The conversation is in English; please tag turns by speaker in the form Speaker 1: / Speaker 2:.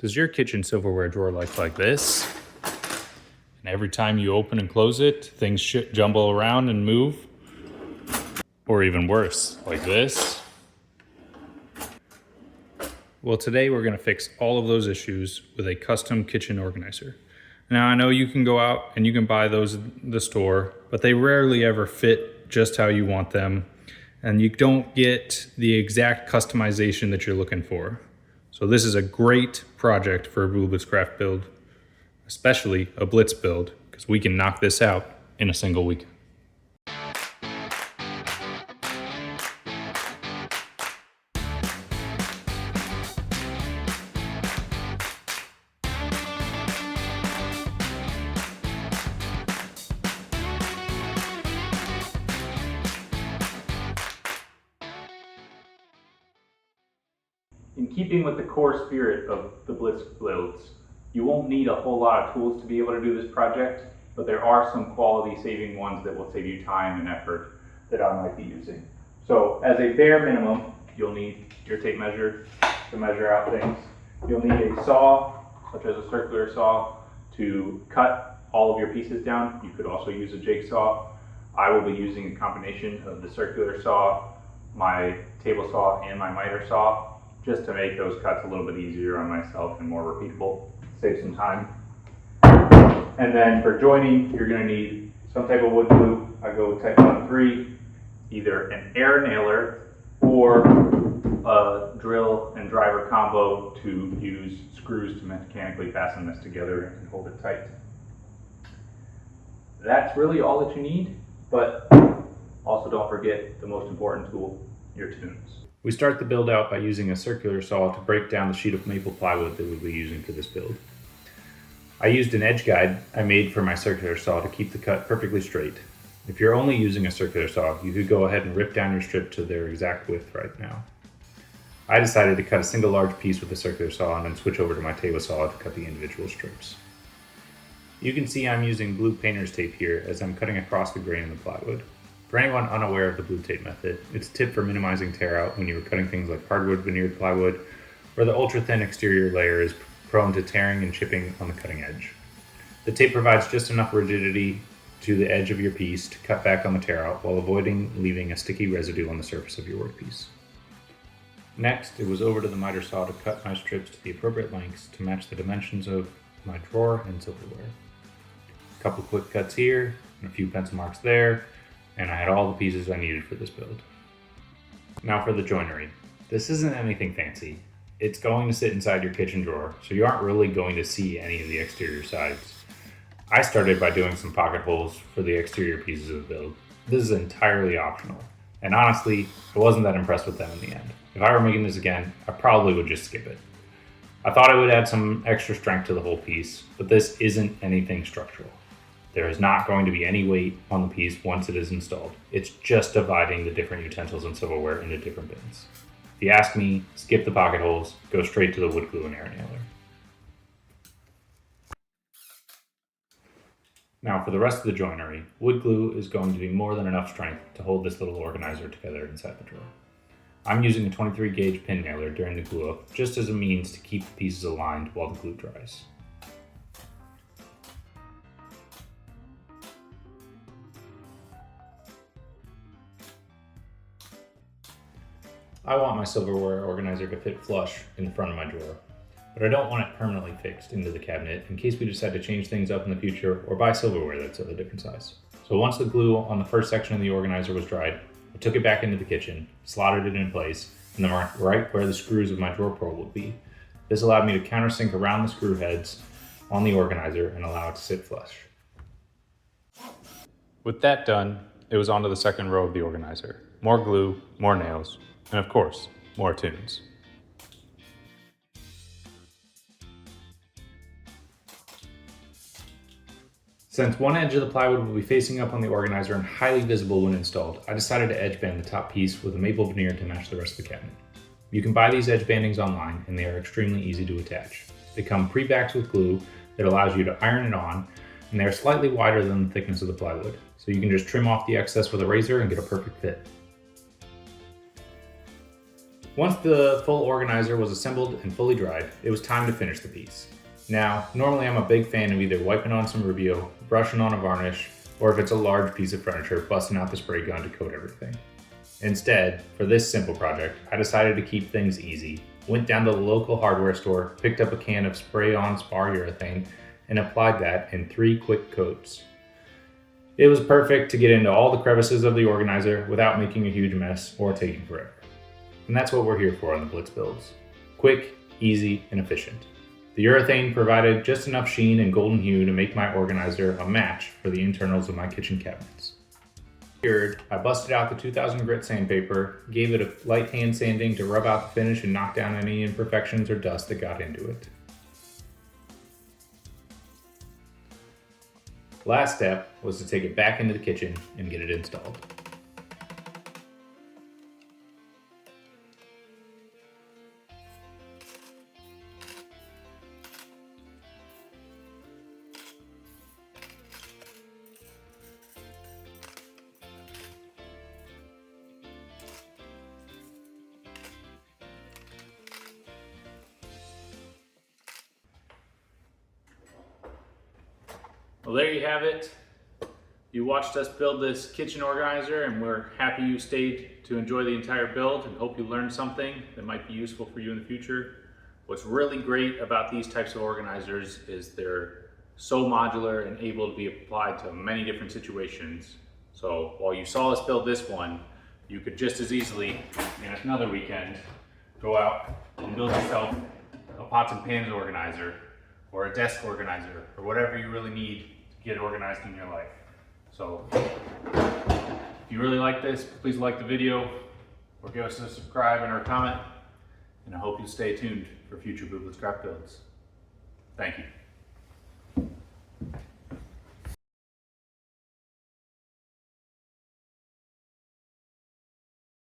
Speaker 1: Does your kitchen silverware drawer look like this? And every time you open and close it, things jumble around and move? Or even worse, like this? Well, today we're going to fix all of those issues with a custom kitchen organizer. Now, I know you can go out and you can buy those at the store, but they rarely ever fit just how you want them, and you don't get the exact customization that you're looking for. So this is a great project for a Blitz build, especially a Blitz build, because we can knock this out in a single weekend. In keeping with the core spirit of the Blitz Builds, you won't need a whole lot of tools to be able to do this project, but there are some quality saving ones that will save you time and effort that I might be using. So as a bare minimum, you'll need your tape measure to measure out things. You'll need a saw, such as a circular saw, to cut all of your pieces down. You could also use a jigsaw. I will be using a combination of the circular saw, my table saw, and my miter saw, just to make those cuts a little bit easier on myself and more repeatable, save some time. And then for joining, you're gonna need some type of wood glue. I go type 1-3, either an air nailer or a drill and driver combo to use screws to mechanically fasten this together and hold it tight. That's really all that you need, but also don't forget the most important tool, your tunes. We start the build out by using a circular saw to break down the sheet of maple plywood that we'll be using for this build. I used an edge guide I made for my circular saw to keep the cut perfectly straight. If you're only using a circular saw, you could go ahead and rip down your strip to their exact width right now. I decided to cut a single large piece with the circular saw and then switch over to my table saw to cut the individual strips. You can see I'm using blue painter's tape here as I'm cutting across the grain of the plywood. For anyone unaware of the blue tape method, it's a tip for minimizing tear out when you are cutting things like hardwood veneered plywood, where the ultra thin exterior layer is prone to tearing and chipping on the cutting edge. The tape provides just enough rigidity to the edge of your piece to cut back on the tear out while avoiding leaving a sticky residue on the surface of your workpiece. Next, it was over to the miter saw to cut my strips to the appropriate lengths to match the dimensions of my drawer and silverware. A couple quick cuts here and a few pencil marks there, and I had all the pieces I needed for this build. Now for the joinery. This isn't anything fancy. It's going to sit inside your kitchen drawer, so you aren't really going to see any of the exterior sides. I started by doing some pocket holes for the exterior pieces of the build. This is entirely optional, and honestly, I wasn't that impressed with them in the end. If I were making this again, I probably would just skip it. I thought it would add some extra strength to the whole piece, but this isn't anything structural. There is not going to be any weight on the piece once it is installed. It's just dividing the different utensils and silverware into different bins. If you ask me, skip the pocket holes, go straight to the wood glue and air nailer. Now for the rest of the joinery, wood glue is going to be more than enough strength to hold this little organizer together inside the drawer. I'm using a 23 gauge pin nailer during the glue up just as a means to keep the pieces aligned while the glue dries. I want my silverware organizer to fit flush in the front of my drawer, but I don't want it permanently fixed into the cabinet in case we decide to change things up in the future or buy silverware that's of a different size. So once the glue on the first section of the organizer was dried, I took it back into the kitchen, slotted it in place, and then marked right where the screws of my drawer pull would be. This allowed me to countersink around the screw heads on the organizer and allow it to sit flush. With that done, it was onto the second row of the organizer. More glue, more nails, and of course, more tunes. Since one edge of the plywood will be facing up on the organizer and highly visible when installed, I decided to edge band the top piece with a maple veneer to match the rest of the cabinet. You can buy these edge bandings online and they are extremely easy to attach. They come pre-backed with glue that allows you to iron it on, and they are slightly wider than the thickness of the plywood, so you can just trim off the excess with a razor and get a perfect fit. Once the full organizer was assembled and fully dried, it was time to finish the piece. Now, normally I'm a big fan of either wiping on some Rubio, brushing on a varnish, or if it's a large piece of furniture, busting out the spray gun to coat everything. Instead, for this simple project, I decided to keep things easy. Went down to the local hardware store, picked up a can of spray-on spar urethane, and applied that in 3 quick coats. It was perfect to get into all the crevices of the organizer without making a huge mess or taking forever. And that's what we're here for on the Blitz Builds. Quick, easy, and efficient. The urethane provided just enough sheen and golden hue to make my organizer a match for the internals of my kitchen cabinets. I busted out the 2000 grit sandpaper, gave it a light hand sanding to rub out the finish and knock down any imperfections or dust that got into it. Last step was to take it back into the kitchen and get it installed. Well, there you have it. You watched us build this kitchen organizer, and we're happy you stayed to enjoy the entire build and hope you learned something that might be useful for you in the future. What's really great about these types of organizers is they're so modular and able to be applied to many different situations. So while you saw us build this one, you could just as easily, in another weekend, go out and build yourself a pots and pans organizer or a desk organizer or whatever you really need to get organized in your life. So if you really like this, please like the video or give us a subscribe and or comment. And I hope you stay tuned for future Blitz Builds. Thank you.